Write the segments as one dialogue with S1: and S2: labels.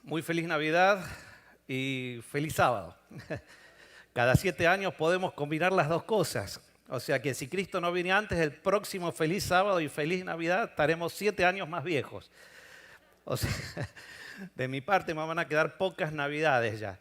S1: Muy feliz Navidad y feliz sábado. Cada 7 años podemos combinar las dos cosas. O sea que si Cristo no viene antes, el próximo feliz sábado y feliz Navidad estaremos 7 años más viejos. O sea, de mi parte me van a quedar pocas Navidades ya.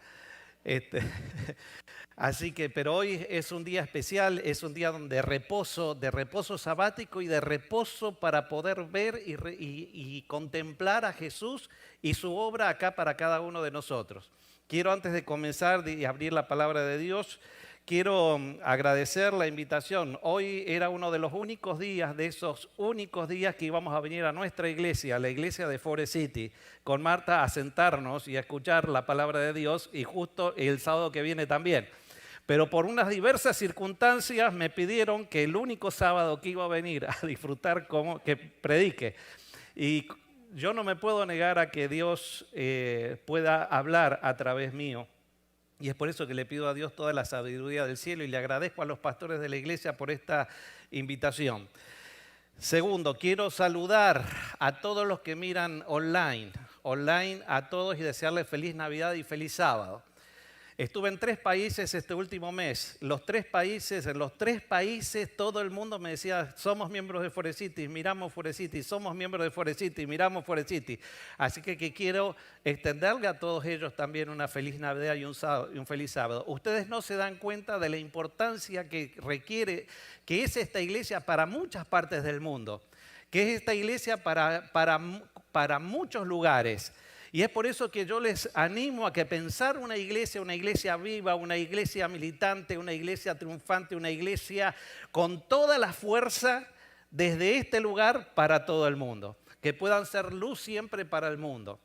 S1: Así que, pero hoy es un día especial, es un día de reposo sabático y de reposo para poder ver y contemplar a Jesús y su obra acá para cada uno de nosotros. Quiero, antes de comenzar y abrir la palabra de Dios, quiero agradecer la invitación. Hoy era uno de los únicos días, de esos únicos días que íbamos a venir a nuestra iglesia, la iglesia de Forest City, con Marta a sentarnos y a escuchar la palabra de Dios, y justo el sábado que viene también. Pero por unas diversas circunstancias me pidieron que el único sábado que iba a venir a disfrutar que predique. Y yo no me puedo negar a que Dios pueda hablar a través mío. Y es por eso que le pido a Dios toda la sabiduría del cielo y le agradezco a los pastores de la iglesia por esta invitación. Segundo, quiero saludar a todos los que miran online a todos y desearles feliz Navidad y feliz sábado. Estuve en 3 países este último mes. En los 3 países todo el mundo me decía, somos miembros de Forest City, miramos Forest City, somos miembros de Forest City, miramos Forest City. Así que quiero extenderle a todos ellos también una feliz Navidad y un feliz sábado. Ustedes no se dan cuenta de la importancia que requiere, que es esta iglesia para muchas partes del mundo, que es esta iglesia para muchos lugares. Y es por eso que yo les animo a que pensar una iglesia viva, una iglesia militante, una iglesia triunfante, una iglesia con toda la fuerza desde este lugar para todo el mundo. Que puedan ser luz siempre para el mundo.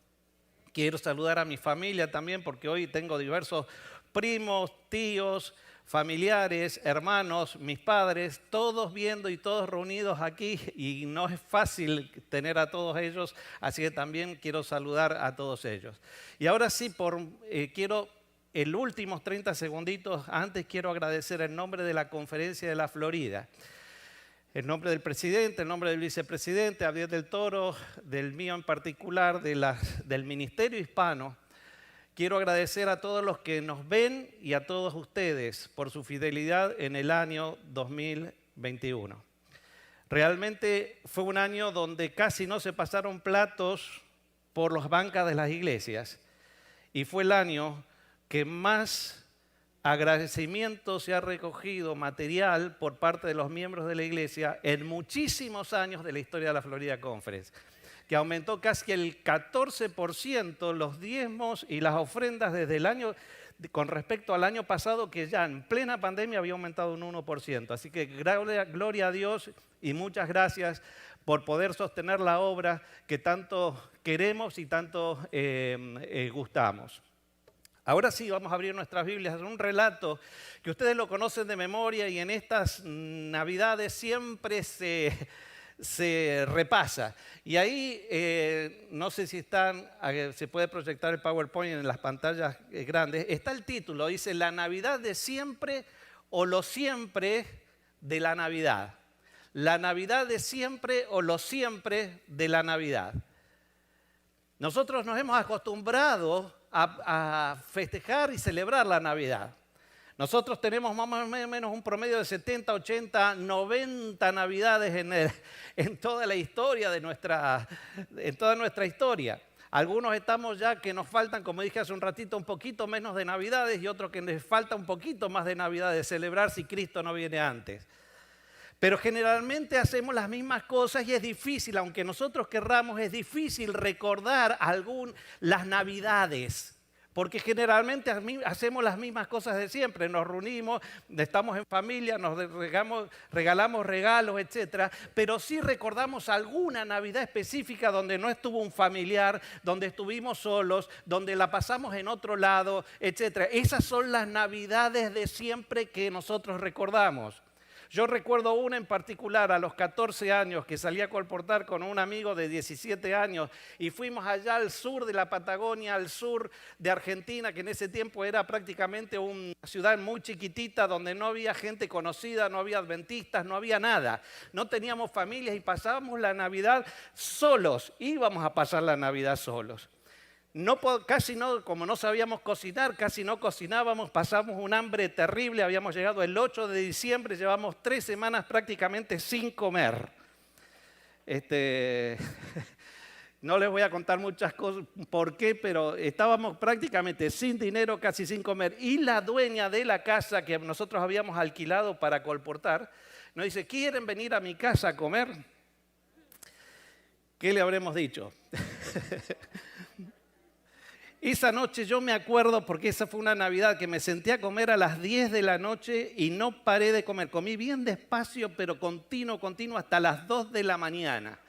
S1: Quiero saludar a mi familia también porque hoy tengo diversos primos, tíos, familiares, hermanos, mis padres, todos viendo y todos reunidos aquí, y no es fácil tener a todos ellos, así que también quiero saludar a todos ellos. Y ahora sí, quiero, en los últimos 30 segunditos, antes quiero agradecer en nombre de la Conferencia de la Florida, en nombre del presidente, en nombre del vicepresidente, Abdiel del Toro, del mío en particular, del Ministerio Hispano. Quiero agradecer a todos los que nos ven y a todos ustedes por su fidelidad en el año 2021. Realmente fue un año donde casi no se pasaron platos por las bancas de las iglesias, y fue el año que más agradecimiento se ha recogido material por parte de los miembros de la iglesia en muchísimos años de la historia de la Florida Conference, que aumentó casi el 14% los diezmos y las ofrendas desde el año, con respecto al año pasado, que ya en plena pandemia había aumentado un 1%. Así que gloria a Dios y muchas gracias por poder sostener la obra que tanto queremos y tanto gustamos. Ahora sí, vamos a abrir nuestras Biblias en un relato que ustedes lo conocen de memoria y en estas Navidades siempre se repasa. Y ahí, no sé si se puede proyectar el PowerPoint en las pantallas grandes, está el título, dice La Navidad de siempre o lo siempre de la Navidad. La Navidad de siempre o lo siempre de la Navidad. Nosotros nos hemos acostumbrado a festejar y celebrar la Navidad. Nosotros tenemos más o menos un promedio de 70, 80, 90 Navidades en toda la historia en toda nuestra historia. Algunos estamos ya que nos faltan, como dije hace un ratito, un poquito menos de Navidades, y otros que les falta un poquito más de Navidades de celebrar si Cristo no viene antes. Pero generalmente hacemos las mismas cosas y es difícil, aunque nosotros querramos, es difícil recordar las Navidades. Porque generalmente hacemos las mismas cosas de siempre, nos reunimos, estamos en familia, nos regalamos regalos, etc. Pero sí recordamos alguna Navidad específica donde no estuvo un familiar, donde estuvimos solos, donde la pasamos en otro lado, etc. Esas son las Navidades de siempre que nosotros recordamos. Yo recuerdo una en particular a los 14 años que salí a colportar con un amigo de 17 años y fuimos allá al sur de la Patagonia, al sur de Argentina, que en ese tiempo era prácticamente una ciudad muy chiquitita donde no había gente conocida, no había adventistas, no había nada. No teníamos familias y pasábamos la Navidad solos, íbamos a pasar la Navidad solos. Casi no, como no sabíamos cocinar, casi no cocinábamos, pasamos un hambre terrible, habíamos llegado el 8 de diciembre, llevamos 3 semanas prácticamente sin comer. No les voy a contar muchas cosas por qué, pero estábamos prácticamente sin dinero, casi sin comer. Y la dueña de la casa que nosotros habíamos alquilado para colportar, nos dice, ¿quieren venir a mi casa a comer? ¿Qué le habremos dicho? Esa noche yo me acuerdo, porque esa fue una Navidad, que me senté a comer a las 10 de la noche y no paré de comer. Comí bien despacio, pero continuo, hasta las 2 de la mañana.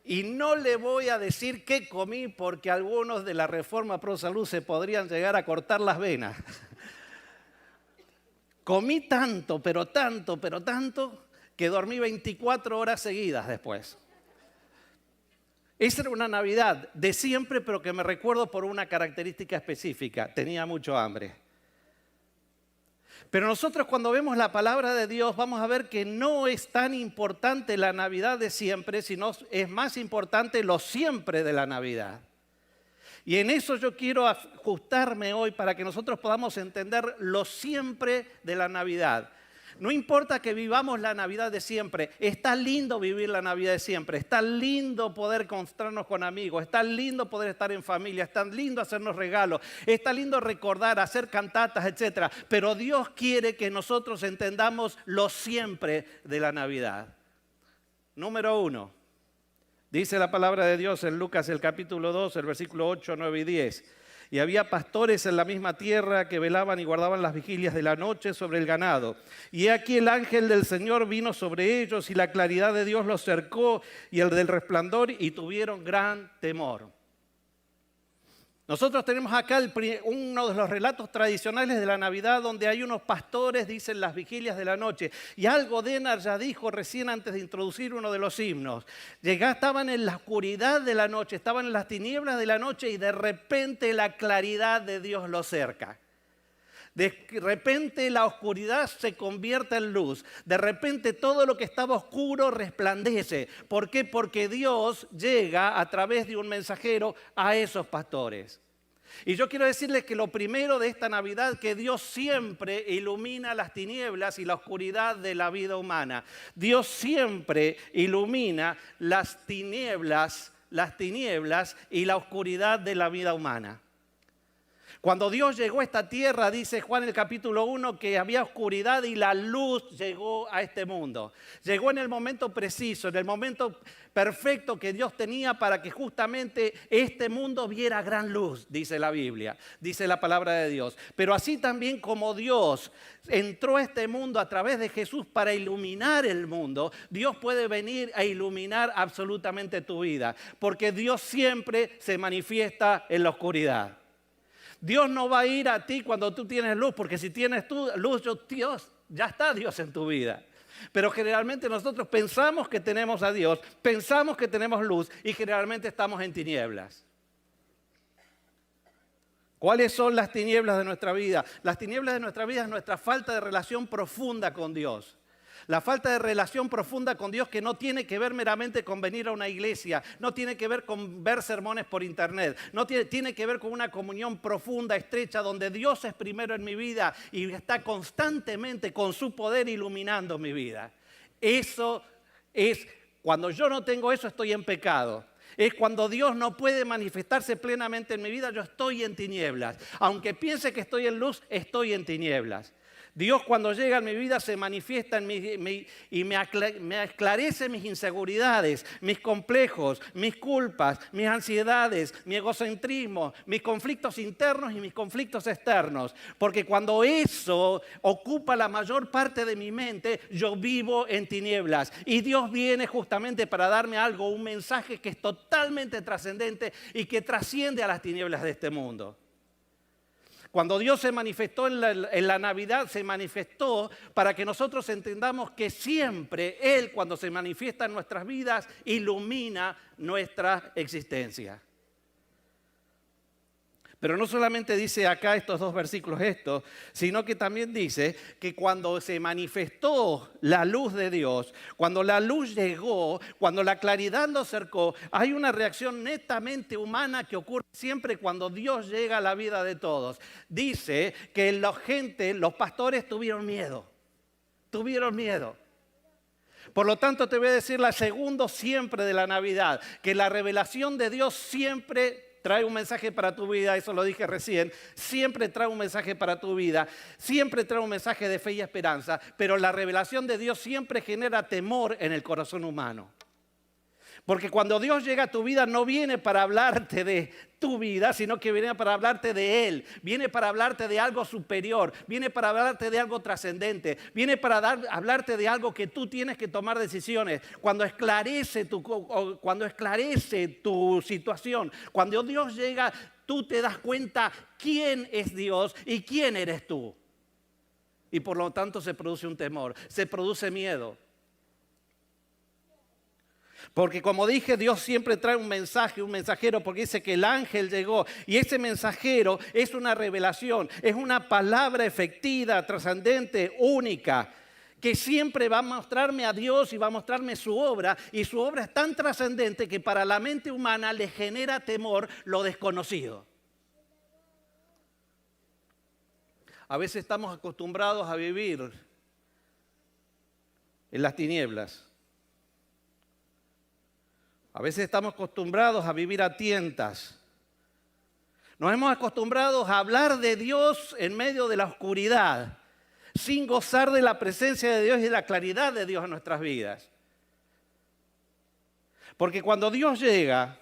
S1: Y no le voy a decir qué comí, porque algunos de la Reforma Pro Salud se podrían llegar a cortar las venas. Comí tanto, que dormí 24 horas seguidas después. Esa era una Navidad de siempre, pero que me recuerdo por una característica específica. Tenía mucho hambre. Pero nosotros cuando vemos la palabra de Dios vamos a ver que no es tan importante la Navidad de siempre, sino es más importante lo siempre de la Navidad. Y en eso yo quiero ajustarme hoy para que nosotros podamos entender lo siempre de la Navidad. No importa que vivamos la Navidad de siempre, está lindo vivir la Navidad de siempre, está lindo poder encontrarnos con amigos, está lindo poder estar en familia, está lindo hacernos regalos, está lindo recordar, hacer cantatas, etc. Pero Dios quiere que nosotros entendamos lo siempre de la Navidad. Número 1, dice la palabra de Dios en Lucas el capítulo 2, el versículo 8, 9 y 10. Y había pastores en la misma tierra que velaban y guardaban las vigilias de la noche sobre el ganado. Y he aquí el ángel del Señor vino sobre ellos y la claridad de Dios los cercó y el del resplandor y tuvieron gran temor. Nosotros tenemos acá uno de los relatos tradicionales de la Navidad donde hay unos pastores, dicen las vigilias de la noche. Y algo Denar ya dijo recién antes de introducir uno de los himnos. Estaban en la oscuridad de la noche, estaban en las tinieblas de la noche y de repente la claridad de Dios los cerca. De repente la oscuridad se convierte en luz. De repente todo lo que estaba oscuro resplandece. ¿Por qué? Porque Dios llega a través de un mensajero a esos pastores. Y yo quiero decirles que lo primero de esta Navidad, que Dios siempre ilumina las tinieblas y la oscuridad de la vida humana. Dios siempre ilumina las tinieblas y la oscuridad de la vida humana. Cuando Dios llegó a esta tierra, dice Juan en el capítulo 1, que había oscuridad y la luz llegó a este mundo. Llegó en el momento preciso, en el momento perfecto que Dios tenía para que justamente este mundo viera gran luz, dice la Biblia, dice la palabra de Dios. Pero así también como Dios entró a este mundo a través de Jesús para iluminar el mundo, Dios puede venir a iluminar absolutamente tu vida, porque Dios siempre se manifiesta en la oscuridad. Dios no va a ir a ti cuando tú tienes luz, porque si tienes tu luz, Dios, ya está Dios en tu vida. Pero generalmente nosotros pensamos que tenemos a Dios, pensamos que tenemos luz y generalmente estamos en tinieblas. ¿Cuáles son las tinieblas de nuestra vida? Las tinieblas de nuestra vida es nuestra falta de relación profunda con Dios. La falta de relación profunda con Dios, que no tiene que ver meramente con venir a una iglesia, no tiene que ver con ver sermones por internet, tiene que ver con una comunión profunda, estrecha, donde Dios es primero en mi vida y está constantemente con su poder iluminando mi vida. Eso es, cuando yo no tengo eso, estoy en pecado. Es cuando Dios no puede manifestarse plenamente en mi vida, yo estoy en tinieblas. Aunque piense que estoy en luz, estoy en tinieblas. Dios cuando llega a mi vida se manifiesta en y me esclarece mis inseguridades, mis complejos, mis culpas, mis ansiedades, mi egocentrismo, mis conflictos internos y mis conflictos externos. Porque cuando eso ocupa la mayor parte de mi mente, yo vivo en tinieblas. Y Dios viene justamente para darme algo, un mensaje que es totalmente trascendente y que trasciende a las tinieblas de este mundo. Cuando Dios se manifestó en la Navidad, se manifestó para que nosotros entendamos que siempre Él, cuando se manifiesta en nuestras vidas, ilumina nuestra existencia. Pero no solamente dice acá estos dos versículos esto, sino que también dice que cuando se manifestó la luz de Dios, cuando la luz llegó, cuando la claridad lo cercó, hay una reacción netamente humana que ocurre siempre cuando Dios llega a la vida de todos. Dice que la gente, los pastores tuvieron miedo. Tuvieron miedo. Por lo tanto, te voy a decir la segunda siempre de la Navidad, que la revelación de Dios siempre trae un mensaje para tu vida, eso lo dije recién, siempre trae un mensaje para tu vida, siempre trae un mensaje de fe y esperanza, pero la revelación de Dios siempre genera temor en el corazón humano. Porque cuando Dios llega a tu vida no viene para hablarte de tu vida, sino que viene para hablarte de Él. Viene para hablarte de algo superior, viene para hablarte de algo trascendente, viene para hablarte de algo que tú tienes que tomar decisiones. Cuando esclarece tu situación, cuando Dios llega, tú te das cuenta quién es Dios y quién eres tú. Y por lo tanto se produce un temor, se produce miedo. Porque como dije, Dios siempre trae un mensaje, un mensajero, porque dice que el ángel llegó. Y ese mensajero es una revelación, es una palabra efectiva, trascendente, única, que siempre va a mostrarme a Dios y va a mostrarme su obra. Y su obra es tan trascendente que para la mente humana le genera temor lo desconocido. A veces estamos acostumbrados a vivir en las tinieblas. A veces estamos acostumbrados a vivir a tientas. Nos hemos acostumbrado a hablar de Dios en medio de la oscuridad, sin gozar de la presencia de Dios y de la claridad de Dios en nuestras vidas. Porque cuando Dios llega,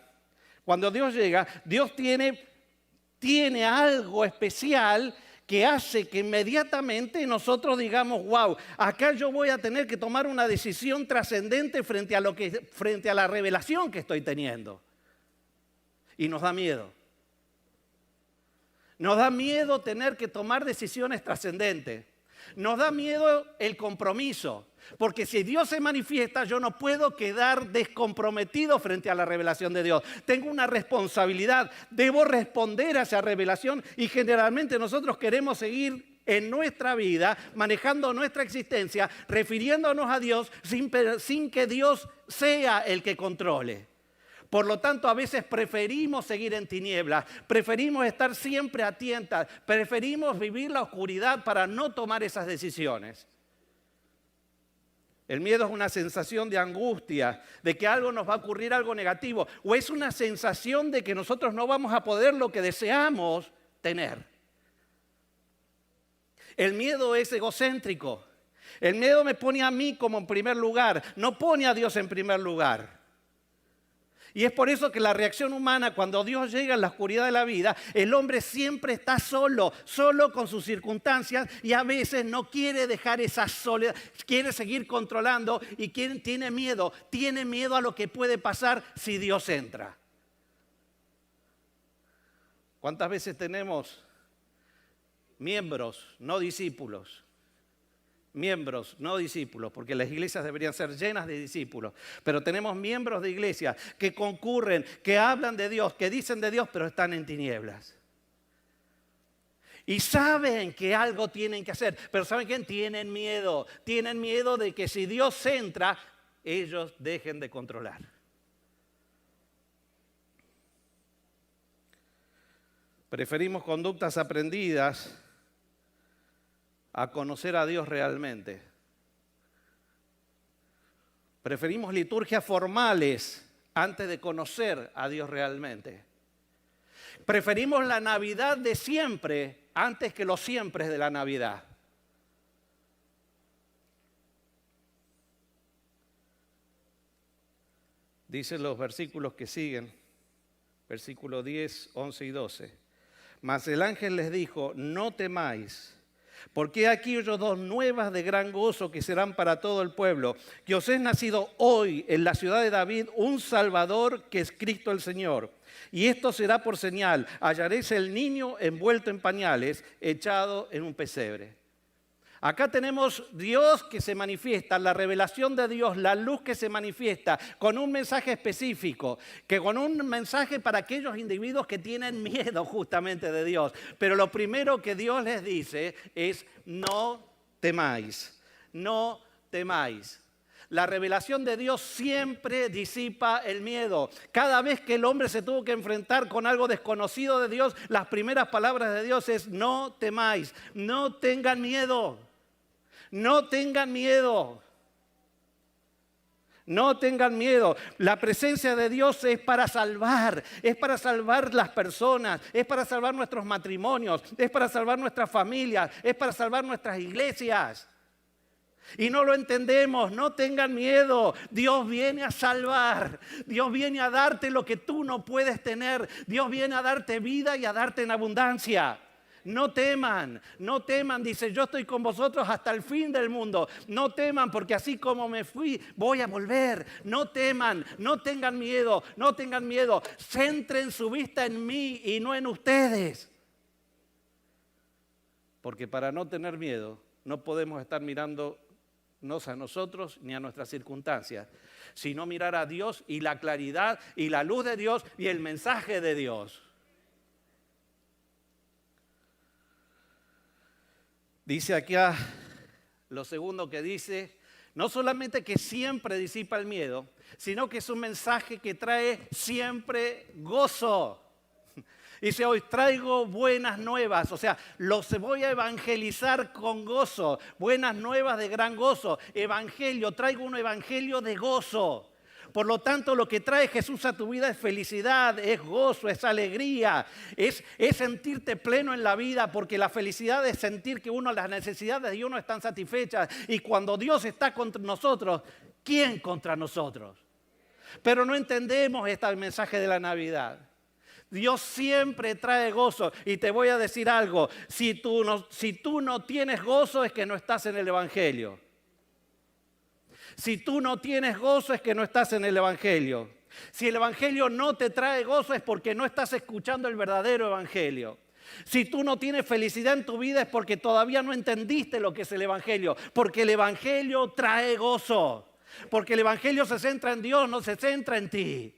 S1: Dios tiene algo especial que hace que inmediatamente nosotros digamos, wow, acá yo voy a tener que tomar una decisión trascendente frente a la revelación que estoy teniendo. Y nos da miedo. Nos da miedo tener que tomar decisiones trascendentes. Nos da miedo el compromiso. Porque si Dios se manifiesta, yo no puedo quedar descomprometido frente a la revelación de Dios. Tengo una responsabilidad, debo responder a esa revelación y generalmente nosotros queremos seguir en nuestra vida, manejando nuestra existencia, refiriéndonos a Dios sin que Dios sea el que controle. Por lo tanto, a veces preferimos seguir en tinieblas, preferimos estar siempre a tientas, preferimos vivir la oscuridad para no tomar esas decisiones. El miedo es una sensación de angustia, de que algo nos va a ocurrir, algo negativo, o es una sensación de que nosotros no vamos a poder lo que deseamos tener. El miedo es egocéntrico. El miedo me pone a mí como en primer lugar, no pone a Dios en primer lugar. Y es por eso que la reacción humana, cuando Dios llega en la oscuridad de la vida, el hombre siempre está solo con sus circunstancias y a veces no quiere dejar esa soledad, quiere seguir controlando y tiene miedo a lo que puede pasar si Dios entra. ¿Cuántas veces tenemos miembros, no discípulos? Miembros, no discípulos, porque las iglesias deberían ser llenas de discípulos. Pero tenemos miembros de iglesias que concurren, que hablan de Dios, que dicen de Dios, pero están en tinieblas. Y saben que algo tienen que hacer, pero ¿saben qué? Tienen miedo de que si Dios entra, ellos dejen de controlar. Preferimos conductas aprendidas a conocer a Dios realmente. Preferimos liturgias formales antes de conocer a Dios realmente. Preferimos la Navidad de siempre antes que los siempre de la Navidad. Dicen los versículos que siguen, versículos 10, 11 y 12. Mas el ángel les dijo, no temáis, porque aquí oyo dos nuevas de gran gozo que serán para todo el pueblo, que os es nacido hoy en la ciudad de David un Salvador que es Cristo el Señor. Y esto será por señal, hallaréis el niño envuelto en pañales, echado en un pesebre. Acá tenemos Dios que se manifiesta, la revelación de Dios, la luz que se manifiesta con un mensaje específico, que con un mensaje para aquellos individuos que tienen miedo justamente de Dios. Pero lo primero que Dios les dice es: no temáis, no temáis. La revelación de Dios siempre disipa el miedo. Cada vez que el hombre se tuvo que enfrentar con algo desconocido de Dios, las primeras palabras de Dios es: no temáis, no tengan miedo, no tengan miedo. No tengan miedo. La presencia de Dios es para salvar las personas, es para salvar nuestros matrimonios, es para salvar nuestras familias, es para salvar nuestras iglesias. Y no lo entendemos, no tengan miedo. Dios viene a salvar, Dios viene a darte lo que tú no puedes tener. Dios viene a darte vida y a darte en abundancia. No teman, no teman, dice: yo estoy con vosotros hasta el fin del mundo. No teman, porque así como me fui, voy a volver. No teman, no tengan miedo, no tengan miedo. Centren su vista en mí y no en ustedes. Porque para no tener miedo, no podemos estar mirándonos a nosotros ni a nuestras circunstancias, sino mirar a Dios y la claridad y la luz de Dios y el mensaje de Dios. Dice aquí lo segundo que dice: no solamente que siempre disipa el miedo, sino que es un mensaje que trae siempre gozo. Dice: hoy traigo buenas nuevas, o sea, los voy a evangelizar con gozo, buenas nuevas de gran gozo. Evangelio, traigo un evangelio de gozo. Por lo tanto, lo que trae Jesús a tu vida es felicidad, es gozo, es alegría, es sentirte pleno en la vida, porque la felicidad es sentir que las necesidades de uno están satisfechas. Y cuando Dios está contra nosotros, ¿quién contra nosotros? Pero no entendemos este mensaje de la Navidad. Dios siempre trae gozo. Y te voy a decir algo: si tú no tienes gozo, es que no estás en el Evangelio. Si tú no tienes gozo, es que no estás en el Evangelio. Si el Evangelio no te trae gozo, es porque no estás escuchando el verdadero Evangelio. Si tú no tienes felicidad en tu vida, es porque todavía no entendiste lo que es el Evangelio. Porque el Evangelio trae gozo. Porque el Evangelio se centra en Dios, no se centra en ti.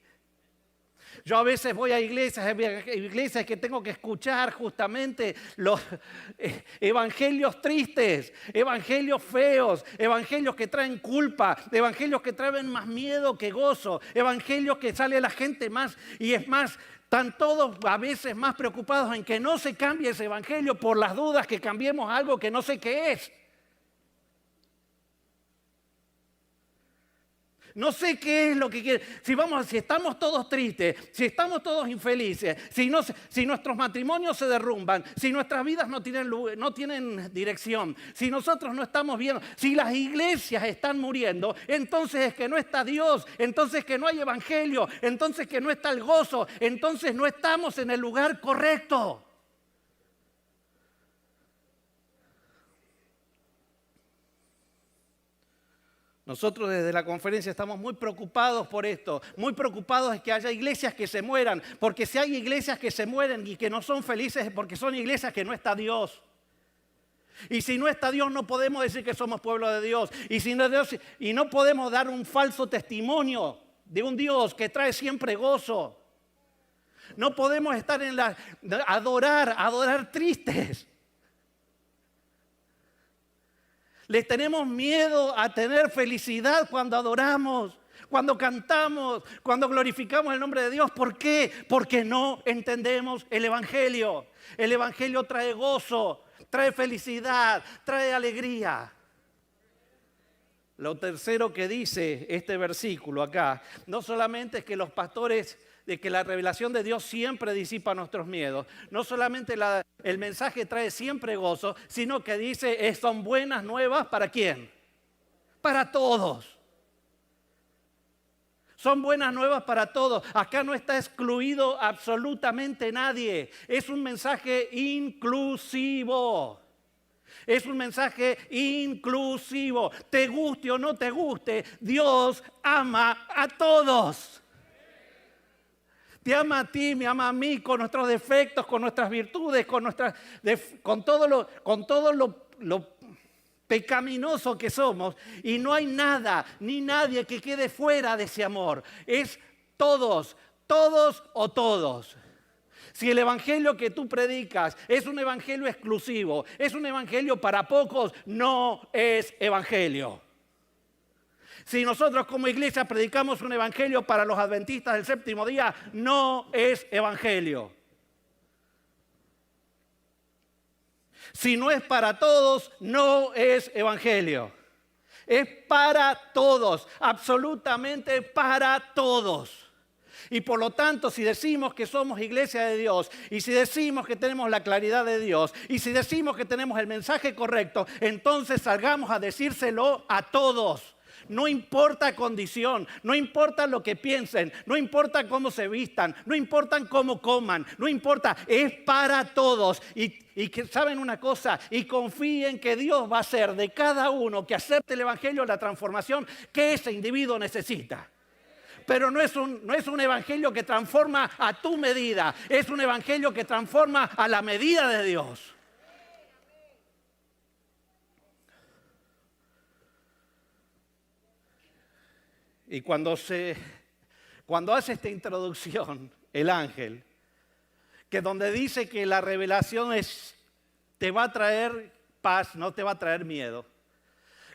S1: Yo a veces voy a iglesias que tengo que escuchar justamente los evangelios tristes, evangelios feos, evangelios que traen culpa, evangelios que traen más miedo que gozo, evangelios que sale la gente más y es más, están todos a veces más preocupados en que no se cambie ese evangelio por las dudas que cambiemos algo que no sé qué es. No sé qué es lo que quiere. Si estamos todos tristes, si estamos todos infelices, si nuestros matrimonios se derrumban, si nuestras vidas no tienen dirección, si nosotros no estamos bien, si las iglesias están muriendo, entonces es que no está Dios, entonces que no hay evangelio, entonces que no está el gozo, entonces no estamos en el lugar correcto. Nosotros desde la conferencia estamos muy preocupados por esto, muy preocupados de que haya iglesias que se mueran, porque si hay iglesias que se mueren y que no son felices es porque son iglesias que no está Dios. Y si no está Dios no podemos decir que somos pueblo de Dios. Y no podemos dar un falso testimonio de un Dios que trae siempre gozo. No podemos estar adorar tristes. Les tenemos miedo a tener felicidad cuando adoramos, cuando cantamos, cuando glorificamos el nombre de Dios. ¿Por qué? Porque no entendemos el Evangelio. El Evangelio trae gozo, trae felicidad, trae alegría. Lo tercero que dice este versículo acá, no solamente es que los pastores, de que la revelación de Dios siempre disipa nuestros miedos, no solamente el mensaje trae siempre gozo, sino que dice, son buenas nuevas ¿para quién? Para todos. Son buenas nuevas para todos. Acá no está excluido absolutamente nadie. Es un mensaje inclusivo. Es un mensaje inclusivo. Te guste o no te guste, Dios ama a todos. Te ama a ti, me ama a mí, con nuestros defectos, con nuestras virtudes, con todo lo pecaminoso que somos, y no hay nada ni nadie que quede fuera de ese amor. Es todos, todos o todos. Si el evangelio que tú predicas es un evangelio exclusivo, es un evangelio para pocos, no es evangelio. Si nosotros como iglesia predicamos un evangelio para los adventistas del séptimo día, no es evangelio. Si no es para todos, no es evangelio. Es para todos, absolutamente para todos. Y por lo tanto, si decimos que somos iglesia de Dios, y si decimos que tenemos la claridad de Dios, y si decimos que tenemos el mensaje correcto, entonces salgamos a decírselo a todos. No importa condición, no importa lo que piensen, no importa cómo se vistan, no importa cómo coman, no importa, es para todos. Y que saben una cosa, y confíen que Dios va a hacer de cada uno que acepte el evangelio la transformación que ese individuo necesita. Pero no es un evangelio que transforma a tu medida, es un evangelio que transforma a la medida de Dios. Y cuando hace esta introducción, el ángel, que donde dice que la revelación te va a traer paz, no te va a traer miedo.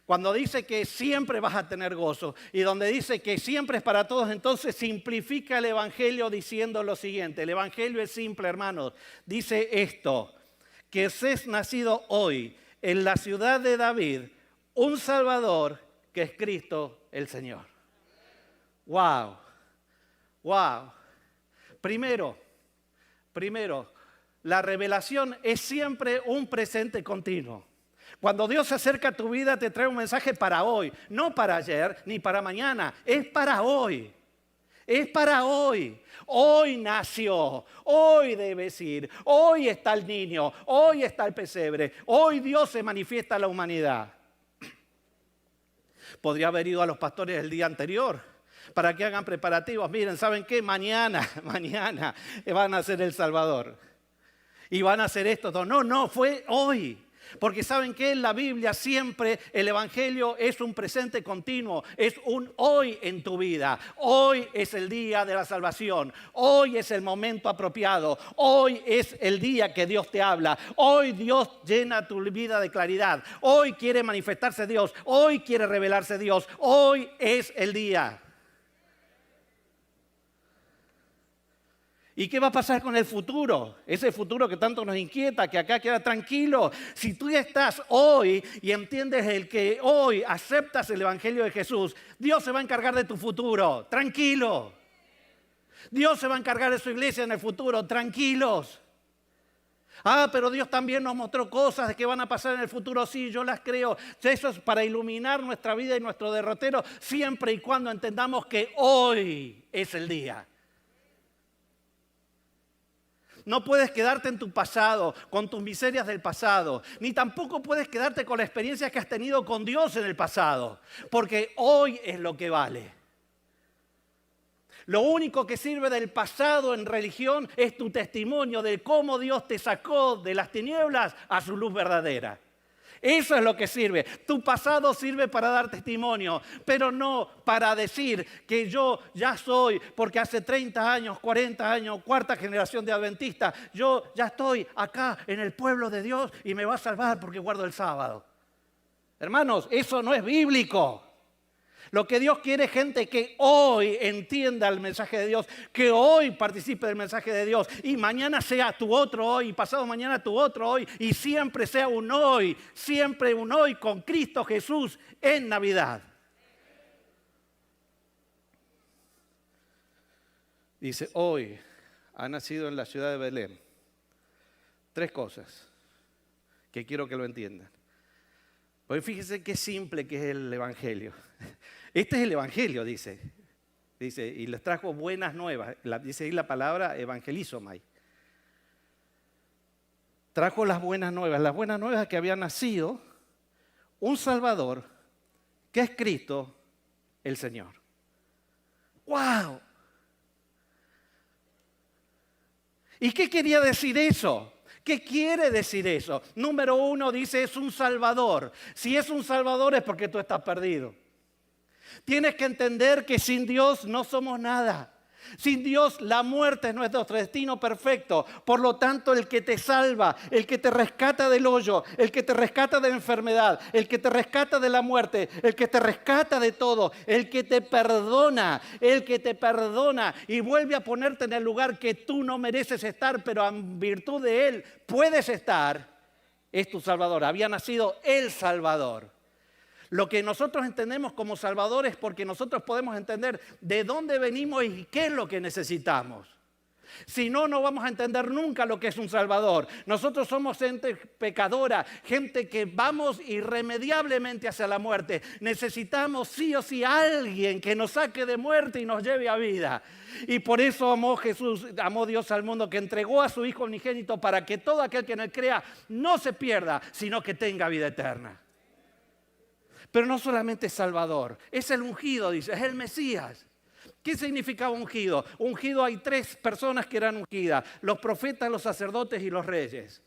S1: Cuando dice que siempre vas a tener gozo y donde dice que siempre es para todos, entonces simplifica el evangelio diciendo lo siguiente. El evangelio es simple, hermanos. Dice esto, que os es nacido hoy en la ciudad de David un Salvador que es Cristo el Señor. Wow, wow. Primero, la revelación es siempre un presente continuo. Cuando Dios se acerca a tu vida te trae un mensaje para hoy, no para ayer ni para mañana, es para hoy. Es para hoy. Hoy nació, hoy debes ir, hoy está el niño, hoy está el pesebre, hoy Dios se manifiesta a la humanidad. Podría haber ido a los pastores el día anterior para que hagan preparativos. Miren, ¿saben qué? Mañana van a ser el Salvador. Y van a hacer esto. No, fue hoy. Porque ¿saben qué? En la Biblia siempre el evangelio es un presente continuo. Es un hoy en tu vida. Hoy es el día de la salvación. Hoy es el momento apropiado. Hoy es el día que Dios te habla. Hoy Dios llena tu vida de claridad. Hoy quiere manifestarse Dios. Hoy quiere revelarse Dios. Hoy es el día. ¿Y qué va a pasar con el futuro? Ese futuro que tanto nos inquieta, que acá queda tranquilo. Si tú ya estás hoy y entiendes el que hoy aceptas el evangelio de Jesús, Dios se va a encargar de tu futuro, tranquilo. Dios se va a encargar de su iglesia en el futuro, tranquilos. Pero Dios también nos mostró cosas de que van a pasar en el futuro. Sí, yo las creo. Eso es para iluminar nuestra vida y nuestro derrotero, siempre y cuando entendamos que hoy es el día. No puedes quedarte en tu pasado, con tus miserias del pasado, ni tampoco puedes quedarte con la experiencia que has tenido con Dios en el pasado, porque hoy es lo que vale. Lo único que sirve del pasado en religión es tu testimonio de cómo Dios te sacó de las tinieblas a su luz verdadera. Eso es lo que sirve. Tu pasado sirve para dar testimonio, pero no para decir que yo ya soy, porque hace 30 años, 40 años, cuarta generación de adventistas, yo ya estoy acá en el pueblo de Dios y me va a salvar porque guardo el sábado. Hermanos, eso no es bíblico. Lo que Dios quiere es gente que hoy entienda el mensaje de Dios, que hoy participe del mensaje de Dios y mañana sea tu otro hoy y pasado mañana tu otro hoy y siempre sea siempre un hoy con Cristo Jesús en Navidad. Dice, hoy ha nacido en la ciudad de Belén. 3 cosas que quiero que lo entiendan. Pues fíjense qué simple que es el evangelio. Este es el evangelio, dice, y les trajo buenas nuevas. Dice ahí la palabra evangelizomai. Trajo las buenas nuevas que había nacido un Salvador que es Cristo el Señor. ¡Wow! ¿Y qué quería decir eso? ¿Qué quiere decir eso? Número uno, dice, es un salvador. Si es un salvador es porque tú estás perdido. Tienes que entender que sin Dios no somos nada. Sin Dios la muerte es nuestro destino perfecto. Por lo tanto, el que te salva, el que te rescata del hoyo, el que te rescata de la enfermedad, el que te rescata de la muerte, el que te rescata de todo, el que te perdona y vuelve a ponerte en el lugar que tú no mereces estar, pero en virtud de Él puedes estar, es tu Salvador. Había nacido el Salvador. Lo que nosotros entendemos como Salvador es porque nosotros podemos entender de dónde venimos y qué es lo que necesitamos. Si no, no vamos a entender nunca lo que es un Salvador. Nosotros somos gente pecadora, gente que vamos irremediablemente hacia la muerte. Necesitamos sí o sí a alguien que nos saque de muerte y nos lleve a vida. Y por eso amó Dios al mundo, que entregó a su Hijo unigénito para que todo aquel que en él crea no se pierda, sino que tenga vida eterna. Pero no solamente es Salvador, es el ungido, dice, es el Mesías. ¿Qué significaba ungido? Ungido, hay 3 personas que eran ungidas: los profetas, los sacerdotes y los reyes.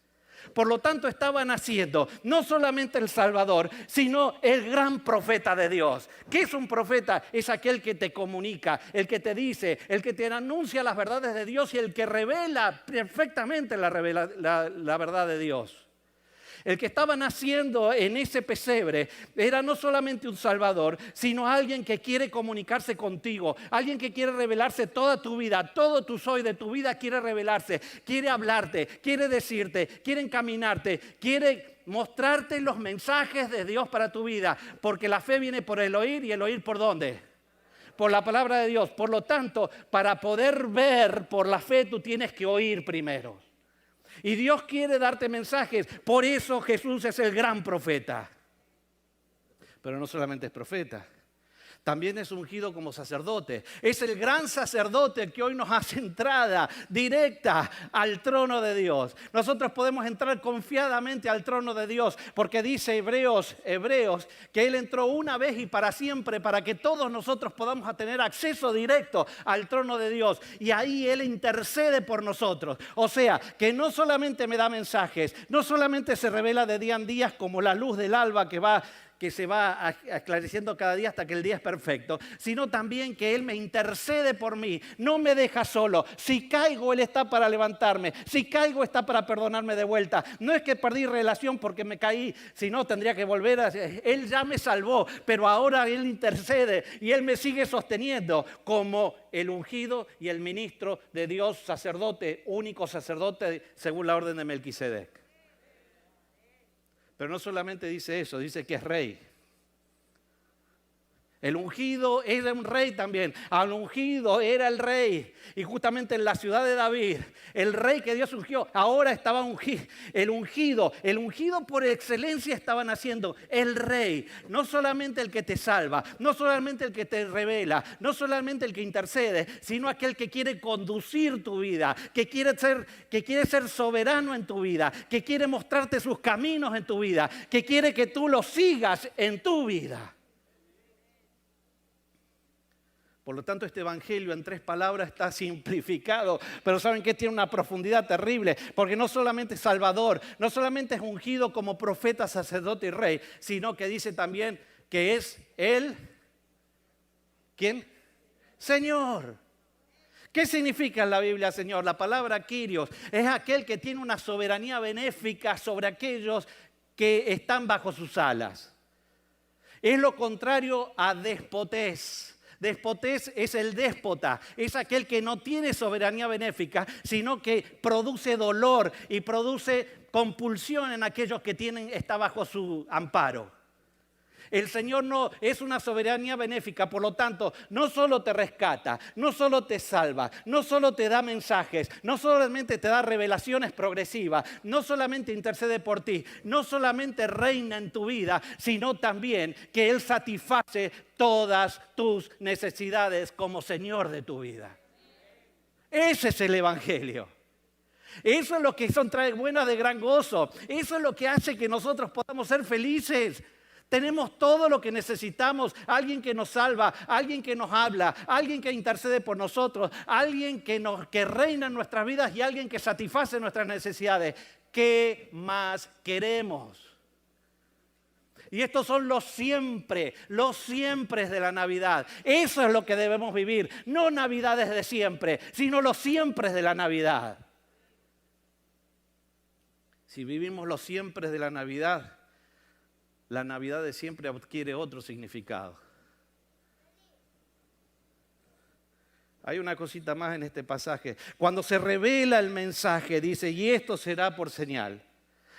S1: Por lo tanto, estaban haciendo no solamente el Salvador, sino el gran profeta de Dios. ¿Qué es un profeta? Es aquel que te comunica, el que te dice, el que te anuncia las verdades de Dios y el que revela perfectamente la verdad de Dios. El que estaba naciendo en ese pesebre era no solamente un Salvador, sino alguien que quiere comunicarse contigo, alguien que quiere revelarse toda tu vida, todo tu soy de tu vida quiere revelarse, quiere hablarte, quiere decirte, quiere encaminarte, quiere mostrarte los mensajes de Dios para tu vida, porque la fe viene por el oír y el oír ¿por dónde? Por la palabra de Dios. Por lo tanto, para poder ver por la fe tú tienes que oír primero. Y Dios quiere darte mensajes. Por eso Jesús es el gran profeta. Pero no solamente es profeta, también es ungido como sacerdote. Es el gran sacerdote que hoy nos hace entrada directa al trono de Dios. Nosotros podemos entrar confiadamente al trono de Dios porque dice Hebreos que Él entró una vez y para siempre para que todos nosotros podamos tener acceso directo al trono de Dios. Y ahí Él intercede por nosotros. O sea, que no solamente me da mensajes, no solamente se revela de día en día como la luz del alba que se va esclareciendo cada día hasta que el día es perfecto, sino también que Él me intercede por mí, no me deja solo. Si caigo, Él está para levantarme, si caigo, está para perdonarme de vuelta. No es que perdí relación porque me caí, sino tendría que volver Él ya me salvó, pero ahora Él intercede y Él me sigue sosteniendo como el ungido y el ministro de Dios, sacerdote, único sacerdote según la orden de Melquisedec. Pero no solamente dice eso, dice que es rey. El ungido era un rey también. Al ungido era el rey. Y justamente en la ciudad de David, el rey que Dios ungió, ahora estaba ungido. El ungido por excelencia estaba naciendo. El rey, no solamente el que te salva, no solamente el que te revela, no solamente el que intercede, sino aquel que quiere conducir tu vida, que quiere ser soberano en tu vida, que quiere mostrarte sus caminos en tu vida, que quiere que tú los sigas en tu vida. Por lo tanto, este evangelio en 3 palabras está simplificado, pero ¿saben qué? Tiene una profundidad terrible, porque no solamente es Salvador, no solamente es ungido como profeta, sacerdote y rey, sino que dice también que es el, ¿quién? Señor. ¿Qué significa en la Biblia Señor? La palabra Kyrios es aquel que tiene una soberanía benéfica sobre aquellos que están bajo sus alas. Es lo contrario a despotés. Despotés es el déspota, es aquel que no tiene soberanía benéfica, sino que produce dolor y produce compulsión en aquellos que está bajo su amparo. El Señor no es una soberanía benéfica, por lo tanto, no solo te rescata, no solo te salva, no solo te da mensajes, no solamente te da revelaciones progresivas, no solamente intercede por ti, no solamente reina en tu vida, sino también que Él satisface todas tus necesidades como Señor de tu vida. Ese es el Evangelio. Eso es lo que trae buenas de gran gozo. Eso es lo que hace que nosotros podamos ser felices. Tenemos todo lo que necesitamos, alguien que nos salva, alguien que nos habla, alguien que intercede por nosotros, alguien que reina en nuestras vidas y alguien que satisface nuestras necesidades. ¿Qué más queremos? Y estos son los siempre de la Navidad. Eso es lo que debemos vivir, no Navidades de siempre, sino los siempre de la Navidad. Si vivimos los siempre de la Navidad de siempre adquiere otro significado. Hay una cosita más en este pasaje. Cuando se revela el mensaje, dice, y esto será por señal.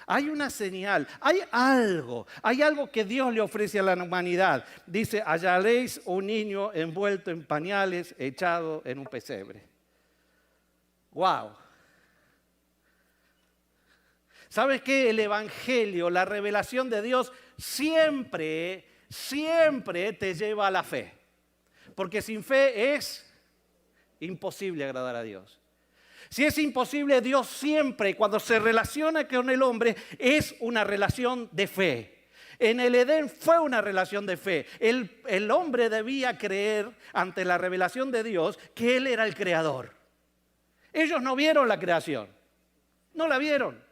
S1: Hay una señal, hay algo que Dios le ofrece a la humanidad. Dice, hallaréis un niño envuelto en pañales, echado en un pesebre. ¡Wow! ¿Sabes qué? El Evangelio, la revelación de Dios, siempre te lleva a la fe. Porque sin fe es imposible agradar a Dios. Si es imposible, Dios siempre, cuando se relaciona con el hombre, es una relación de fe. En el Edén fue una relación de fe. El hombre debía creer ante la revelación de Dios que Él era el creador. Ellos no vieron la creación, no la vieron.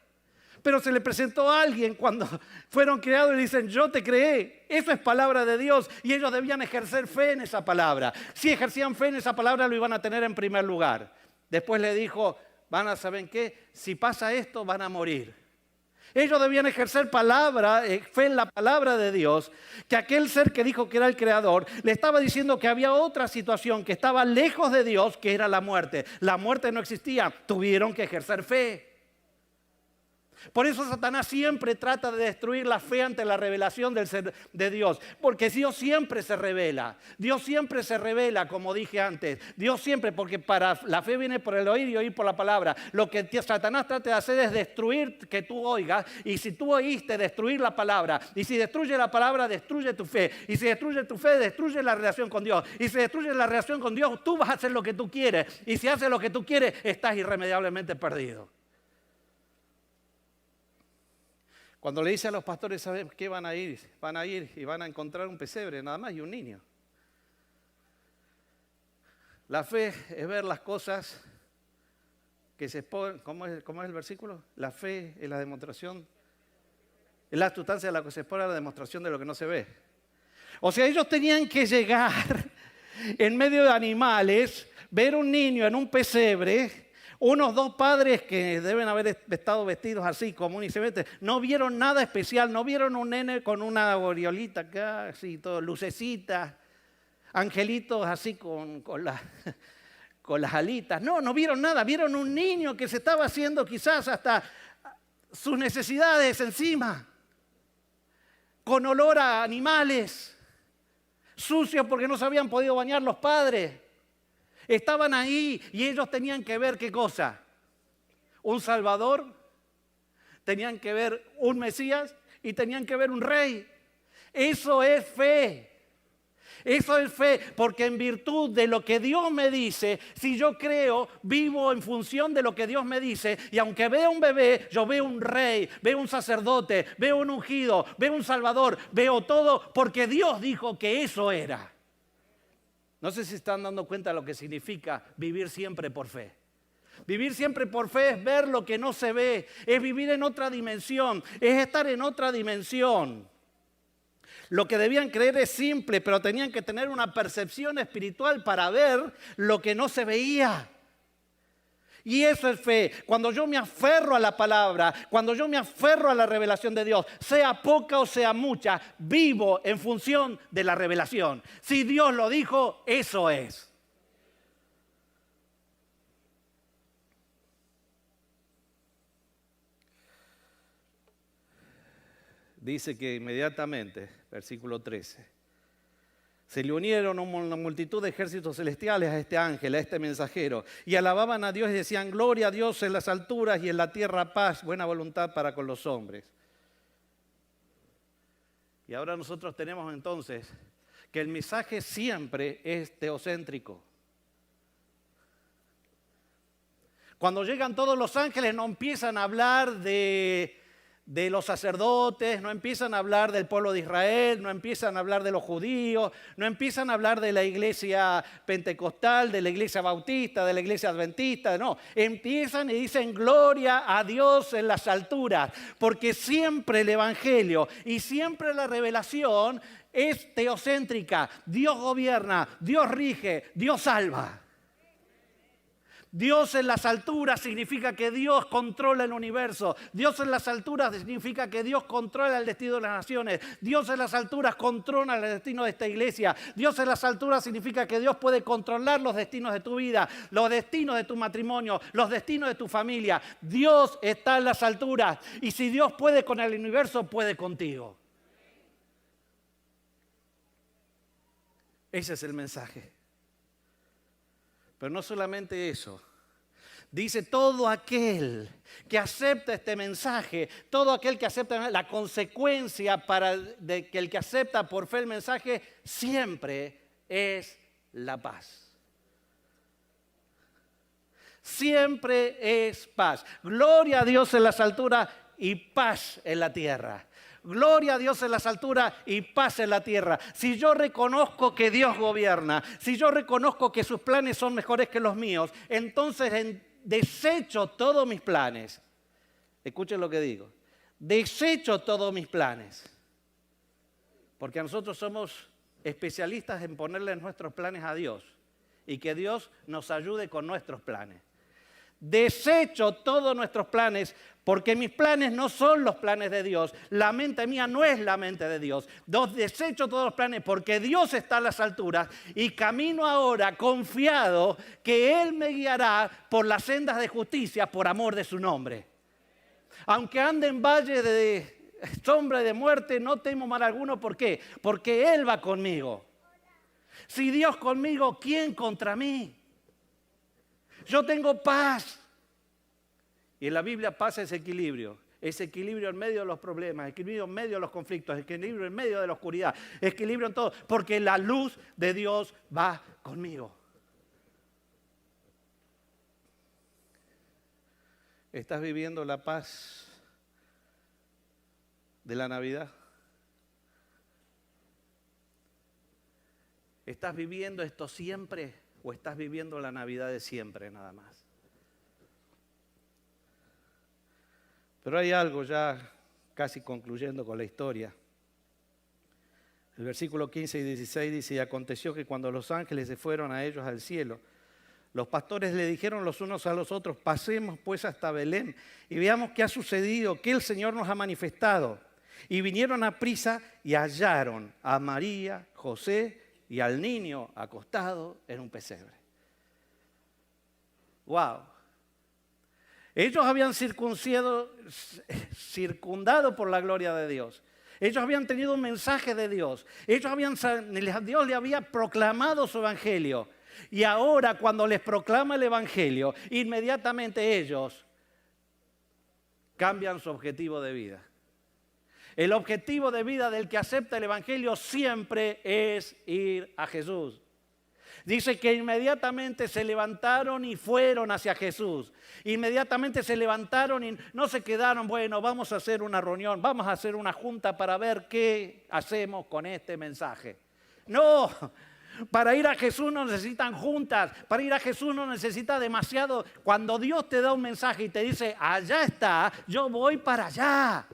S1: Pero se le presentó a alguien cuando fueron creados y dicen, yo te creé. Eso es palabra de Dios y ellos debían ejercer fe en esa palabra. Si ejercían fe en esa palabra, lo iban a tener en primer lugar. Después le dijo, ¿saben qué? Si pasa esto, van a morir. Ellos debían ejercer fe en la palabra de Dios, que aquel ser que dijo que era el creador, le estaba diciendo que había otra situación que estaba lejos de Dios, que era la muerte. La muerte no existía, tuvieron que ejercer fe. Por eso Satanás siempre trata de destruir la fe ante la revelación del ser de Dios. Porque Dios siempre se revela. Dios siempre se revela, como dije antes. Dios siempre, porque para la fe viene por el oír y oír por la palabra. Lo que Satanás trata de hacer es destruir que tú oigas. Y si tú oíste, destruir la palabra. Y si destruye la palabra, destruye tu fe. Y si destruye tu fe, destruye la relación con Dios. Y si destruye la relación con Dios, tú vas a hacer lo que tú quieres. Y si haces lo que tú quieres, estás irremediablemente perdido. Cuando le dice a los pastores, ¿saben qué van a ir? Van a ir y van a encontrar un pesebre nada más y un niño. La fe es ver las cosas que se exponen. ¿Cómo es el versículo? La fe es la demostración, es la sustancia de la que se expone, la demostración de lo que no se ve. O sea, ellos tenían que llegar en medio de animales, ver un niño en un pesebre. Unos dos padres que deben haber estado vestidos así común y silvestre, no vieron nada especial, no vieron un nene con una aureolita acá, así, todo, lucecitas, angelitos así con las alitas. No vieron nada, vieron un niño que se estaba haciendo quizás hasta sus necesidades encima, con olor a animales, sucios porque no se habían podido bañar los padres. Estaban ahí y ellos tenían que ver ¿qué cosa? Un Salvador, tenían que ver un Mesías y tenían que ver un Rey. Eso es fe. Eso es fe, porque en virtud de lo que Dios me dice, si yo creo, vivo en función de lo que Dios me dice, y aunque veo un bebé, yo veo un rey, veo un sacerdote, veo un ungido, veo un salvador, veo todo, porque Dios dijo que eso era. No sé si están dando cuenta de lo que significa vivir siempre por fe. Vivir siempre por fe es ver lo que no se ve, es vivir en otra dimensión, es estar en otra dimensión. Lo que debían creer es simple, pero tenían que tener una percepción espiritual para ver lo que no se veía. Y eso es fe. Cuando yo me aferro a la palabra, cuando yo me aferro a la revelación de Dios, sea poca o sea mucha, vivo en función de la revelación. Si Dios lo dijo, eso es. Dice que inmediatamente, versículo 13, se le unieron una multitud de ejércitos celestiales a este ángel, a este mensajero, y alababan a Dios y decían, gloria a Dios en las alturas y en la tierra paz, buena voluntad para con los hombres. Y ahora nosotros tenemos entonces que el mensaje siempre es teocéntrico. Cuando llegan todos los ángeles no empiezan a hablar de de los sacerdotes, no empiezan a hablar del pueblo de Israel, no empiezan a hablar de los judíos, no empiezan a hablar de la iglesia pentecostal, de la iglesia bautista, de la iglesia adventista, no. Empiezan y dicen gloria a Dios en las alturas, porque siempre el evangelio y siempre la revelación es teocéntrica. Dios gobierna, Dios rige, Dios salva. Dios en las alturas significa que Dios controla el universo. Dios en las alturas significa que Dios controla el destino de las naciones. Dios en las alturas controla el destino de esta iglesia. Dios en las alturas significa que Dios puede controlar los destinos de tu vida, los destinos de tu matrimonio, los destinos de tu familia. Dios está en las alturas y si Dios puede con el universo, puede contigo. Ese es el mensaje. Pero no solamente eso. Dice todo aquel que acepta este mensaje, todo aquel que acepta la consecuencia de que el que acepta por fe el mensaje siempre es la paz. Siempre es paz. Gloria a Dios en las alturas y paz en la tierra. Gloria a Dios en las alturas y paz en la tierra. Si yo reconozco que Dios gobierna, si yo reconozco que sus planes son mejores que los míos, entonces desecho todos mis planes. Escuchen lo que digo. Desecho todos mis planes. Porque nosotros somos especialistas en ponerle nuestros planes a Dios y que Dios nos ayude con nuestros planes. Desecho todos nuestros planes porque mis planes no son los planes de Dios. La mente mía no es la mente de Dios. Desecho todos los planes porque Dios está a las alturas y camino ahora confiado que Él me guiará por las sendas de justicia por amor de su nombre. Aunque ande en valle de sombra y de muerte, no temo mal alguno. ¿Por qué? Porque Él va conmigo. Si Dios conmigo, ¿quién contra mí? Yo tengo paz. Y en la Biblia paz es equilibrio. Es equilibrio en medio de los problemas, equilibrio en medio de los conflictos, equilibrio en medio de la oscuridad, equilibrio en todo. Porque la luz de Dios va conmigo. ¿Estás viviendo la paz de la Navidad? ¿Estás viviendo esto siempre? ¿O estás viviendo la Navidad de siempre nada más? Pero hay algo ya casi concluyendo con la historia. El versículo 15 y 16 dice: y aconteció que cuando los ángeles se fueron a ellos al cielo, los pastores le dijeron los unos a los otros: pasemos pues hasta Belén y veamos qué ha sucedido, qué el Señor nos ha manifestado. Y vinieron a prisa y hallaron a María, José y al niño acostado en un pesebre. ¡Wow! Ellos habían circundado por la gloria de Dios. Ellos habían tenido un mensaje de Dios. Dios le había proclamado su evangelio. Y ahora cuando les proclama el evangelio, inmediatamente ellos cambian su objetivo de vida. El objetivo de vida del que acepta el evangelio siempre es ir a Jesús. Dice que inmediatamente se levantaron y fueron hacia Jesús. Inmediatamente se levantaron y no se quedaron, bueno, vamos a hacer una reunión, vamos a hacer una junta para ver qué hacemos con este mensaje. No, para ir a Jesús no necesitan juntas, para ir a Jesús no necesita demasiado. Cuando Dios te da un mensaje y te dice, allá está, yo voy para allá.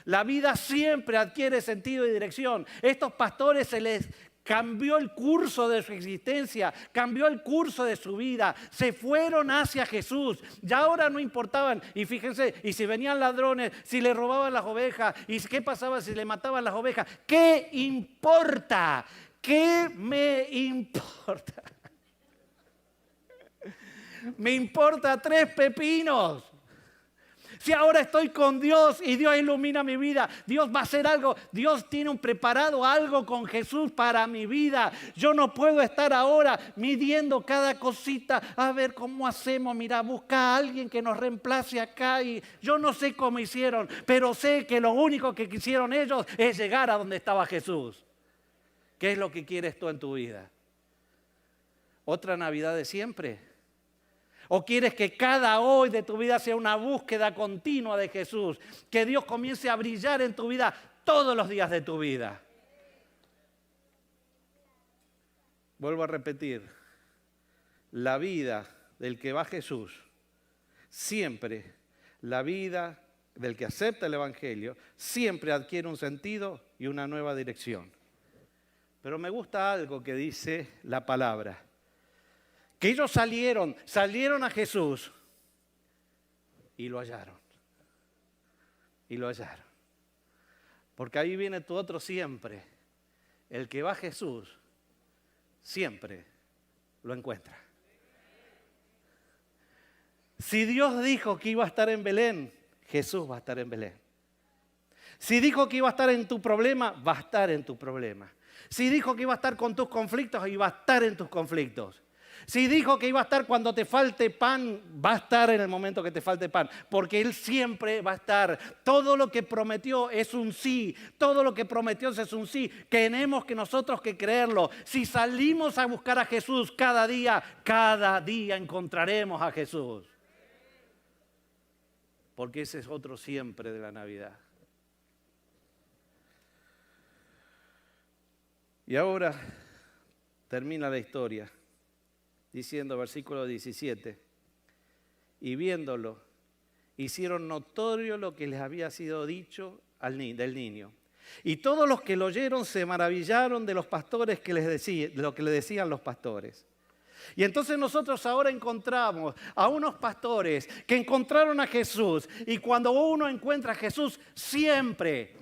S1: La vida siempre adquiere sentido y dirección. Estos pastores se les cambió el curso de su existencia, cambió el curso de su vida. Se fueron hacia Jesús. Ya ahora no importaban. Y fíjense, y si venían ladrones, si le robaban las ovejas, y qué pasaba si le mataban las ovejas. ¿Qué importa? ¿Qué me importa? Me importa 3 pepinos. Si ahora estoy con Dios y Dios ilumina mi vida, Dios va a hacer algo. Dios tiene preparado algo con Jesús para mi vida. Yo no puedo estar ahora midiendo cada cosita. A ver cómo hacemos. Mira, busca a alguien que nos reemplace acá. Y yo no sé cómo hicieron, pero sé que lo único que quisieron ellos es llegar a donde estaba Jesús. ¿Qué es lo que quieres tú en tu vida? ¿Otra Navidad de siempre? ¿O quieres que cada hoy de tu vida sea una búsqueda continua de Jesús? Que Dios comience a brillar en tu vida todos los días de tu vida. Vuelvo a repetir, la vida del que va a Jesús, siempre la vida del que acepta el Evangelio, siempre adquiere un sentido y una nueva dirección. Pero me gusta algo que dice la palabra. Que ellos salieron a Jesús y lo hallaron. Y lo hallaron. Porque ahí viene tu otro siempre. El que va a Jesús siempre lo encuentra. Si Dios dijo que iba a estar en Belén, Jesús va a estar en Belén. Si dijo que iba a estar en tu problema, va a estar en tu problema. Si dijo que iba a estar con tus conflictos, iba a estar en tus conflictos. Si dijo que iba a estar cuando te falte pan, va a estar en el momento que te falte pan, porque Él siempre va a estar. Todo lo que prometió es un sí, todo lo que prometió es un sí. Tenemos que nosotros que creerlo. Si salimos a buscar a Jesús cada día encontraremos a Jesús. Porque ese es otro siempre de la Navidad. Y ahora termina la historia diciendo, versículo 17, y viéndolo, hicieron notorio lo que les había sido dicho del niño. Y todos los que lo oyeron se maravillaron de los pastores de lo que le decían los pastores. Y entonces nosotros ahora encontramos a unos pastores que encontraron a Jesús, y cuando uno encuentra a Jesús siempre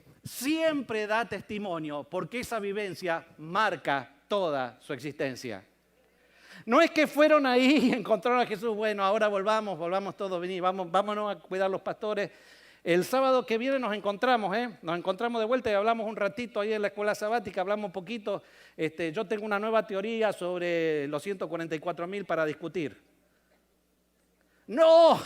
S1: da testimonio, porque esa vivencia marca toda su existencia. No es que fueron ahí y encontraron a Jesús, bueno, ahora volvamos todos, vení, vámonos a cuidar los pastores. El sábado que viene nos encontramos de vuelta y hablamos un ratito ahí en la escuela sabática, hablamos un poquito. Yo tengo una nueva teoría sobre los 144,000 para discutir. ¡No!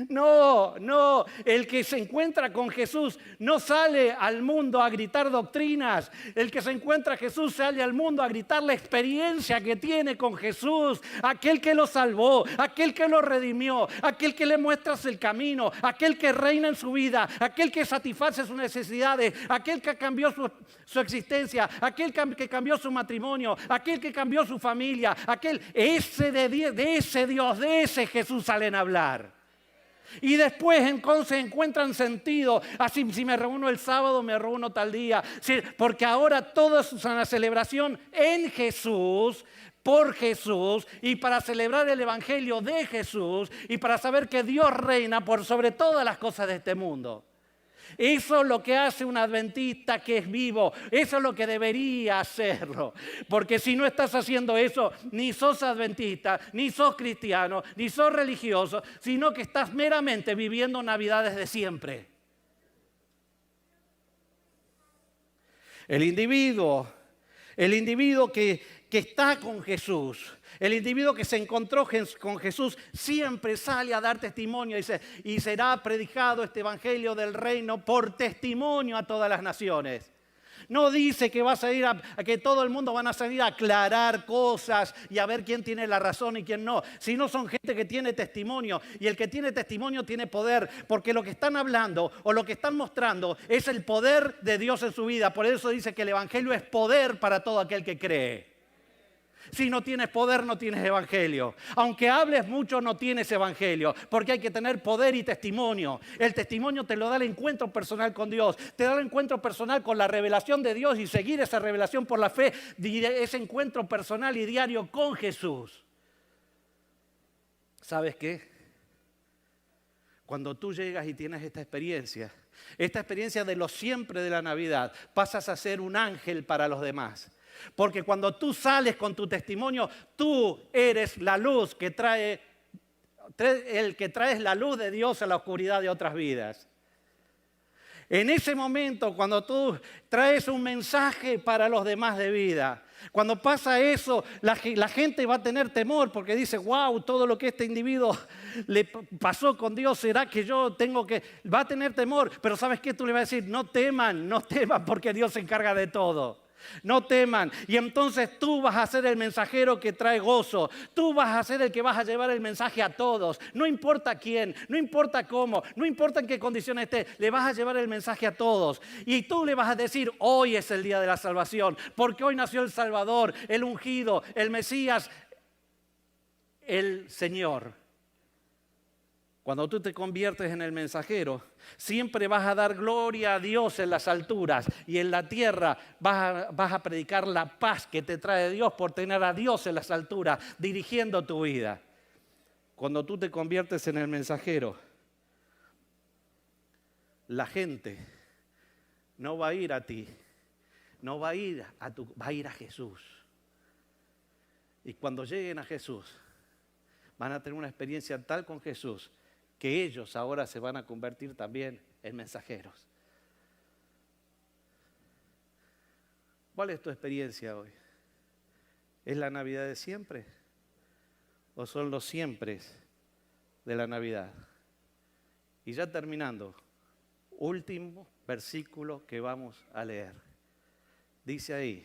S1: No, el que se encuentra con Jesús no sale al mundo a gritar doctrinas. El que se encuentra a Jesús sale al mundo a gritar la experiencia que tiene con Jesús. Aquel que lo salvó, aquel que lo redimió, aquel que le muestras el camino, aquel que reina en su vida, aquel que satisface sus necesidades, aquel que cambió su existencia, aquel que cambió su matrimonio, aquel que cambió su familia, de ese Dios, de ese Jesús salen a hablar. Y después entonces encuentran sentido. Así, si me reúno el sábado, me reúno tal día. Sí, porque ahora todo es una celebración en Jesús, por Jesús, y para celebrar el Evangelio de Jesús, y para saber que Dios reina por sobre todas las cosas de este mundo. Eso es lo que hace un adventista que es vivo. Eso es lo que debería hacerlo. Porque si no estás haciendo eso, ni sos adventista, ni sos cristiano, ni sos religioso, sino que estás meramente viviendo navidades de siempre. El individuo que está con Jesús, el individuo que se encontró con Jesús siempre sale a dar testimonio y será predicado este evangelio del reino por testimonio a todas las naciones. No dice que vas a ir a que todo el mundo van a salir a aclarar cosas y a ver quién tiene la razón y quién no. Sino son gente que tiene testimonio, y el que tiene testimonio tiene poder, porque lo que están hablando o lo que están mostrando es el poder de Dios en su vida. Por eso dice que el evangelio es poder para todo aquel que cree. Si no tienes poder, no tienes evangelio. Aunque hables mucho, no tienes evangelio, porque hay que tener poder y testimonio. El testimonio te lo da el encuentro personal con Dios, te da el encuentro personal con la revelación de Dios y seguir esa revelación por la fe, ese encuentro personal y diario con Jesús. ¿Sabes qué? Cuando tú llegas y tienes esta experiencia de lo siempre de la Navidad, pasas a ser un ángel para los demás. Porque cuando tú sales con tu testimonio, tú eres la luz que traes la luz de Dios a la oscuridad de otras vidas. En ese momento, cuando tú traes un mensaje para los demás de vida, cuando pasa eso, la gente va a tener temor porque dice, wow, todo lo que este individuo le pasó con Dios, ¿será que yo tengo que...? Va a tener temor, pero ¿sabes qué? Tú le vas a decir, no teman porque Dios se encarga de todo. No teman. Y entonces tú vas a ser el mensajero que trae gozo. Tú vas a ser el que vas a llevar el mensaje a todos. No importa quién, no importa cómo, no importa en qué condición esté, le vas a llevar el mensaje a todos. Y tú le vas a decir, hoy es el día de la salvación, porque hoy nació el Salvador, el ungido, el Mesías, el Señor. Cuando tú te conviertes en el mensajero, siempre vas a dar gloria a Dios en las alturas y en la tierra vas a predicar la paz que te trae Dios por tener a Dios en las alturas dirigiendo tu vida. Cuando tú te conviertes en el mensajero, la gente no va a ir a ti, no va a ir va a ir a Jesús. Y cuando lleguen a Jesús, van a tener una experiencia tal con Jesús que ellos ahora se van a convertir también en mensajeros. ¿Cuál es tu experiencia hoy? ¿Es la Navidad de siempre? ¿O son los siempres de la Navidad? Y ya terminando, último versículo que vamos a leer. Dice ahí,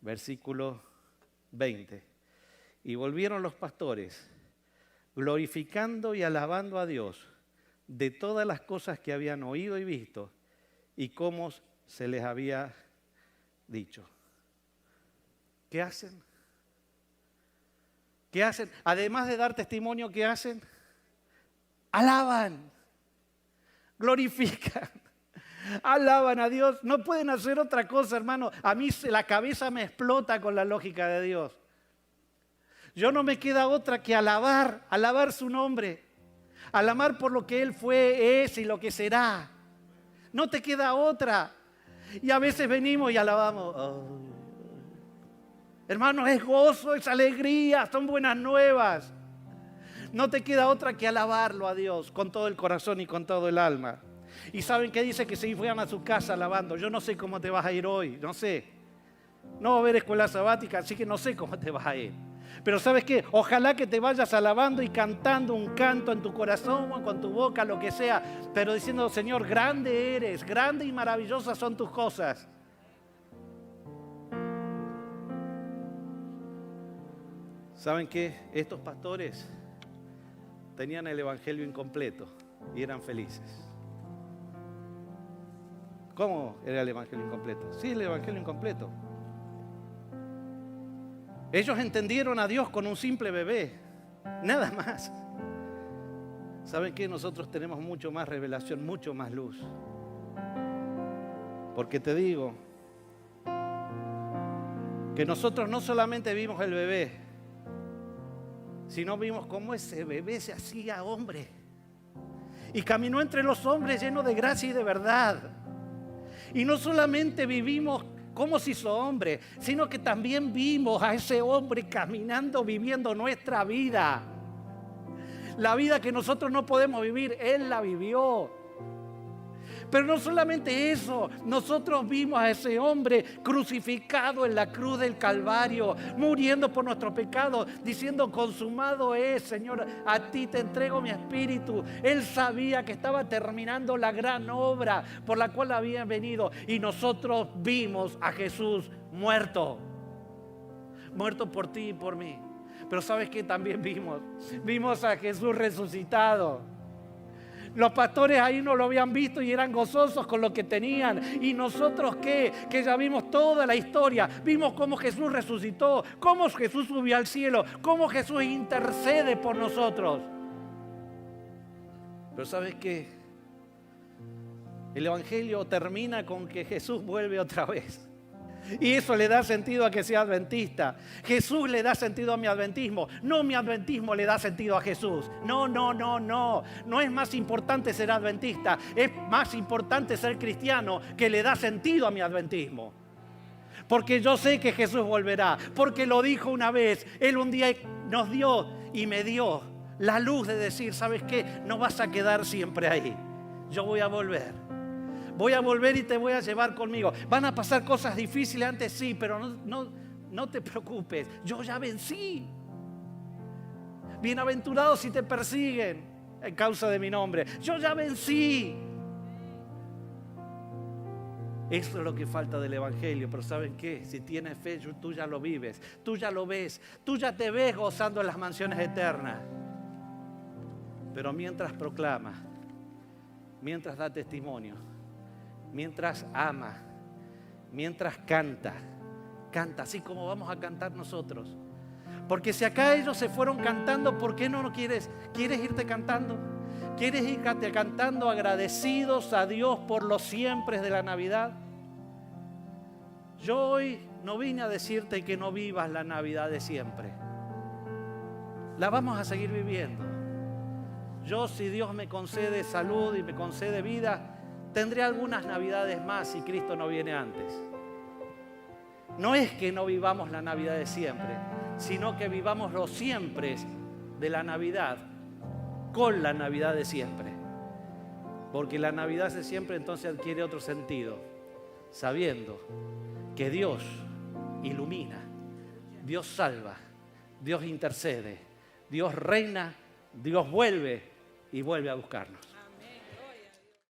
S1: versículo 20. Y volvieron los pastores, glorificando y alabando a Dios de todas las cosas que habían oído y visto y cómo se les había dicho. ¿Qué hacen? ¿Qué hacen? Además de dar testimonio, ¿qué hacen? Alaban, glorifican, alaban a Dios. No pueden hacer otra cosa, hermano. A mí la cabeza me explota con la lógica de Dios. Yo no me queda otra que alabar su nombre, alabar por lo que Él fue, es y lo que será. No te queda otra. Y a veces venimos y alabamos. Oh. Hermanos, es gozo, es alegría, son buenas nuevas. No te queda otra que alabarlo a Dios con todo el corazón y con todo el alma. ¿Y saben qué dice? Que se fueran a su casa alabando. Yo no sé cómo te vas a ir hoy, no sé. No va a haber escuela sabática, así que no sé cómo te vas a ir. Pero ¿sabes qué? Ojalá que te vayas alabando y cantando un canto en tu corazón o con tu boca, lo que sea, pero diciendo, Señor, grande eres, grande y maravillosas son tus cosas. ¿Saben qué? Estos pastores tenían el evangelio incompleto y eran felices. ¿Cómo era el evangelio incompleto? Sí, el evangelio incompleto. Ellos entendieron a Dios con un simple bebé, nada más. ¿Saben qué? Nosotros tenemos mucho más revelación, mucho más luz. Porque te digo que nosotros no solamente vimos el bebé, sino vimos cómo ese bebé se hacía hombre y caminó entre los hombres lleno de gracia y de verdad. Y no solamente vivimos cómo se hizo hombre, sino que también vimos a ese hombre caminando, viviendo nuestra vida. La vida que nosotros no podemos vivir, Él la vivió. Pero no solamente eso, nosotros vimos a ese hombre crucificado en la cruz del Calvario, muriendo por nuestro pecado, diciendo, consumado es, Señor, a ti te entrego mi espíritu. Él sabía que estaba terminando la gran obra por la cual había venido, y nosotros vimos a Jesús muerto por ti y por mí. Pero ¿sabes qué también vimos? Vimos a Jesús resucitado. Los pastores ahí no lo habían visto y eran gozosos con lo que tenían. ¿Y nosotros qué? Que ya vimos toda la historia. Vimos cómo Jesús resucitó, cómo Jesús subió al cielo, cómo Jesús intercede por nosotros. Pero ¿sabes qué? El evangelio termina con que Jesús vuelve otra vez. Y eso le da sentido a que sea adventista. Jesús le da sentido a mi adventismo. No, mi adventismo le da sentido a Jesús. No. No es más importante ser adventista. Es más importante ser cristiano, que le da sentido a mi adventismo. Porque yo sé que Jesús volverá. Porque lo dijo una vez. Él un día nos dio y me dio la luz de decir, ¿sabes qué? No vas a quedar siempre ahí. Yo voy a volver. Voy a volver y te voy a llevar conmigo. Van a pasar cosas difíciles antes, sí, pero no te preocupes. Yo ya vencí. Bienaventurados si te persiguen en causa de mi nombre. Yo ya vencí. Eso es lo que falta del Evangelio. Pero ¿saben qué? Si tienes fe, tú ya lo vives, tú ya lo ves, tú ya te ves gozando en las mansiones eternas. Pero mientras proclama, mientras da testimonio, mientras ama, mientras canta así como vamos a cantar nosotros. Porque si acá ellos se fueron cantando, ¿por qué no quieres irte cantando? ¿Quieres irte cantando agradecidos a Dios por los siempre de la Navidad? Yo hoy no vine a decirte que no vivas la Navidad de siempre. La vamos a seguir viviendo. Yo, si Dios me concede salud y me concede vida, tendré algunas Navidades más si Cristo no viene antes. No es que no vivamos la Navidad de siempre, sino que vivamos los siempre de la Navidad con la Navidad de siempre. Porque la Navidad de siempre entonces adquiere otro sentido, sabiendo que Dios ilumina, Dios salva, Dios intercede, Dios reina, Dios vuelve y vuelve a buscarnos.